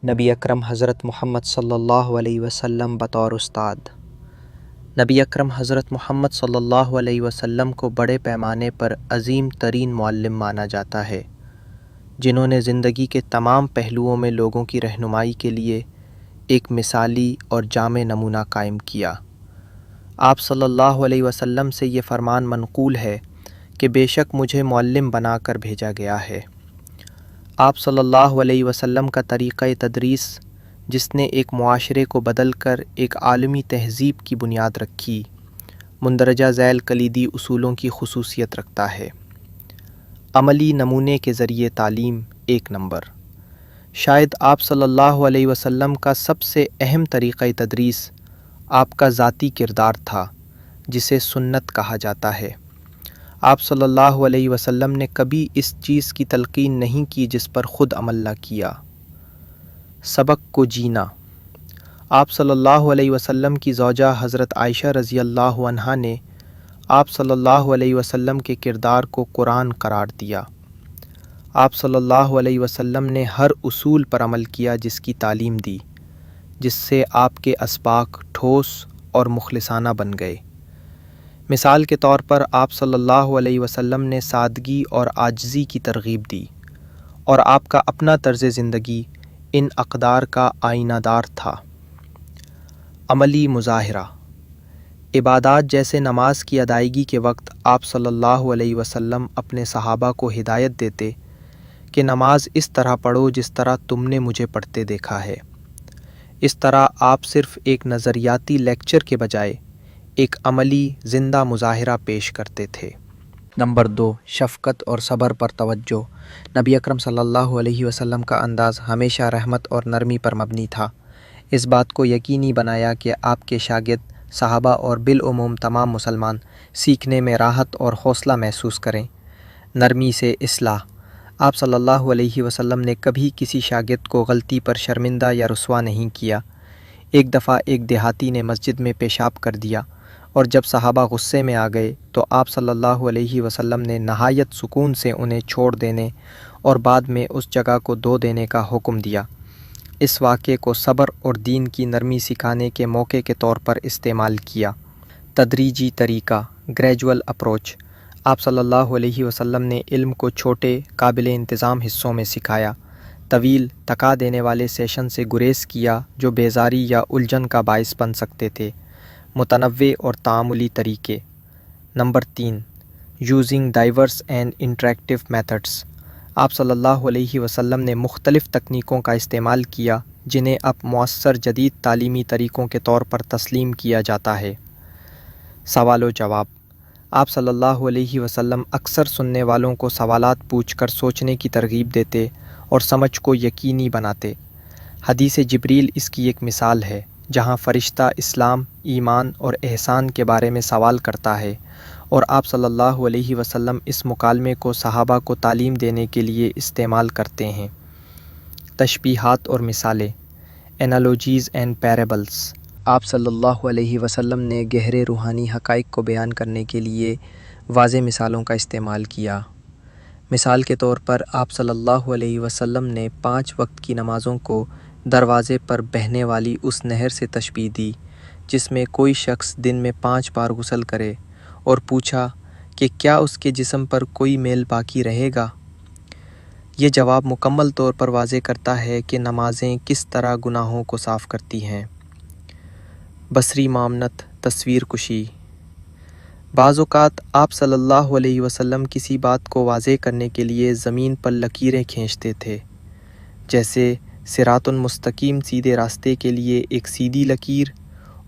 نبی اکرم حضرت محمد صلی اللہ علیہ وسلم بطور استاد۔ نبی اکرم حضرت محمد صلی اللہ علیہ وسلم کو بڑے پیمانے پر عظیم ترین معلم مانا جاتا ہے، جنہوں نے زندگی کے تمام پہلوؤں میں لوگوں کی رہنمائی کے لیے ایک مثالی اور جامع نمونہ قائم کیا۔ آپ صلی اللہ علیہ وسلم سے یہ فرمان منقول ہے کہ بے شک مجھے معلم بنا کر بھیجا گیا ہے۔ آپ صلی اللہ علیہ وسلم کا طریقہ تدریس، جس نے ایک معاشرے کو بدل کر ایک عالمی تہذیب کی بنیاد رکھی، مندرجہ ذیل کلیدی اصولوں کی خصوصیت رکھتا ہے۔ عملی نمونے کے ذریعے تعلیم 1 نمبر۔ شاید آپ صلی اللہ علیہ وسلم کا سب سے اہم طریقہ تدریس آپ کا ذاتی کردار تھا، جسے سنت کہا جاتا ہے۔ آپ صلی اللہ علیہ وسلم نے کبھی اس چیز کی تلقین نہیں کی جس پر خود عمل نہ کیا۔ سبق کو جینا۔ آپ صلی اللہ علیہ وسلم کی زوجہ حضرت عائشہ رضی اللہ عنہا نے آپ صلی اللہ علیہ وسلم کے کردار کو قرآن قرار دیا۔ آپ صلی اللہ علیہ وسلم نے ہر اصول پر عمل کیا جس کی تعلیم دی، جس سے آپ کے اسباق ٹھوس اور مخلصانہ بن گئے۔ مثال کے طور پر آپ صلی اللہ علیہ وسلم نے سادگی اور عاجزی کی ترغیب دی، اور آپ کا اپنا طرز زندگی ان اقدار کا آئینہ دار تھا۔ عملی مظاہرہ۔ عبادات جیسے نماز کی ادائیگی کے وقت آپ صلی اللہ علیہ وسلم اپنے صحابہ کو ہدایت دیتے کہ نماز اس طرح پڑھو جس طرح تم نے مجھے پڑھتے دیکھا ہے۔ اس طرح آپ صرف ایک نظریاتی لیکچر کے بجائے ایک عملی زندہ مظاہرہ پیش کرتے تھے۔ نمبر 2، شفقت اور صبر پر توجہ۔ نبی اکرم صلی اللہ علیہ وسلم کا انداز ہمیشہ رحمت اور نرمی پر مبنی تھا۔ اس بات کو یقینی بنایا کہ آپ کے شاگرد، صحابہ اور بالعموم تمام مسلمان سیکھنے میں راحت اور حوصلہ محسوس کریں۔ نرمی سے اصلاح۔ آپ صلی اللہ علیہ وسلم نے کبھی کسی شاگرد کو غلطی پر شرمندہ یا رسوا نہیں کیا۔ ایک دفعہ ایک دیہاتی نے مسجد میں پیشاب کر دیا، اور جب صحابہ غصے میں آ گئے تو آپ صلی اللہ علیہ وسلم نے نہایت سکون سے انہیں چھوڑ دینے اور بعد میں اس جگہ کو دھو دینے کا حکم دیا۔ اس واقعے کو صبر اور دین کی نرمی سکھانے کے موقع کے طور پر استعمال کیا۔ تدریجی طریقہ، گریجول اپروچ۔ آپ صلی اللہ علیہ وسلم نے علم کو چھوٹے، قابل انتظام حصوں میں سکھایا۔ طویل، تھکا دینے والے سیشن سے گریز کیا جو بیزاری یا الجھن کا باعث بن سکتے تھے۔ متنوع اور تعاملی طریقے۔ Number 3، using diverse and interactive methods. آپ صلی اللہ علیہ وسلم نے مختلف تکنیکوں کا استعمال کیا جنہیں اب مؤثر جدید تعلیمی طریقوں کے طور پر تسلیم کیا جاتا ہے۔ سوال و جواب۔ آپ صلی اللہ علیہ وسلم اکثر سننے والوں کو سوالات پوچھ کر سوچنے کی ترغیب دیتے اور سمجھ کو یقینی بناتے۔ حدیث جبریل اس کی ایک مثال ہے، جہاں فرشتہ اسلام، ایمان اور احسان کے بارے میں سوال کرتا ہے، اور آپ صلی اللہ علیہ وسلم اس مکالمے کو صحابہ کو تعلیم دینے کے لیے استعمال کرتے ہیں۔ تشبیہات اور مثالیں، انالوجیز اینڈ پیرابلز۔ آپ صلی اللہ علیہ وسلم نے گہرے روحانی حقائق کو بیان کرنے کے لیے واضح مثالوں کا استعمال کیا۔ مثال کے طور پر آپ صلی اللہ علیہ وسلم نے 5 وقت کی نمازوں کو دروازے پر بہنے والی اس نہر سے تشبیہ دی جس میں کوئی شخص دن میں 5 بار غسل کرے، اور پوچھا کہ کیا اس کے جسم پر کوئی میل باقی رہے گا؟ یہ جواب مکمل طور پر واضح کرتا ہے کہ نمازیں کس طرح گناہوں کو صاف کرتی ہیں۔ بصری معاونت، تصویر کشی۔ بعض اوقات آپ صلی اللہ علیہ وسلم کسی بات کو واضح کرنے کے لیے زمین پر لکیریں کھینچتے تھے، جیسے صراط المستقیم سیدھے راستے کے لیے ایک سیدھی لکیر،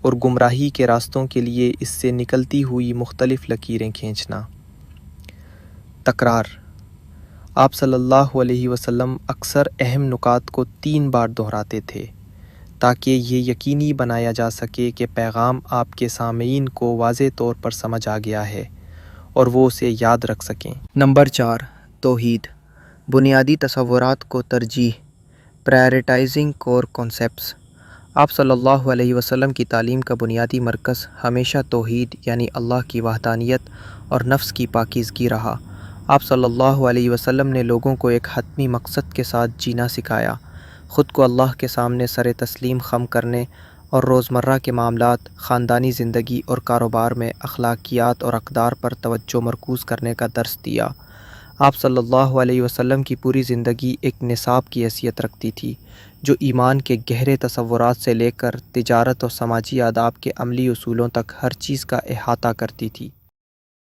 اور گمراہی کے راستوں کے لیے اس سے نکلتی ہوئی مختلف لکیریں کھینچنا۔ تکرار۔ آپ صلی اللہ علیہ وسلم اکثر اہم نکات کو 3 بار دہراتے تھے تاکہ یہ یقینی بنایا جا سکے کہ پیغام آپ کے سامعین کو واضح طور پر سمجھ آ گیا ہے اور وہ اسے یاد رکھ سکیں۔ نمبر 4، توحید۔ بنیادی تصورات کو ترجیح، پرائرٹائزنگ کور کانسیپٹس۔ آپ صلی اللہ علیہ وسلم کی تعلیم کا بنیادی مرکز ہمیشہ توحید یعنی اللہ کی وحدانیت اور نفس کی پاکیزگی رہا۔ آپ صلی اللہ علیہ وسلم نے لوگوں کو ایک حتمی مقصد کے ساتھ جینا سکھایا، خود کو اللہ کے سامنے سر تسلیم خم کرنے اور روزمرہ کے معاملات، خاندانی زندگی اور کاروبار میں اخلاقیات اور اقدار پر توجہ مرکوز کرنے کا درس دیا۔ آپ صلی اللہ علیہ وسلم کی پوری زندگی ایک نصاب کی حیثیت رکھتی تھی، جو ایمان کے گہرے تصورات سے لے کر تجارت اور سماجی آداب کے عملی اصولوں تک ہر چیز کا احاطہ کرتی تھی۔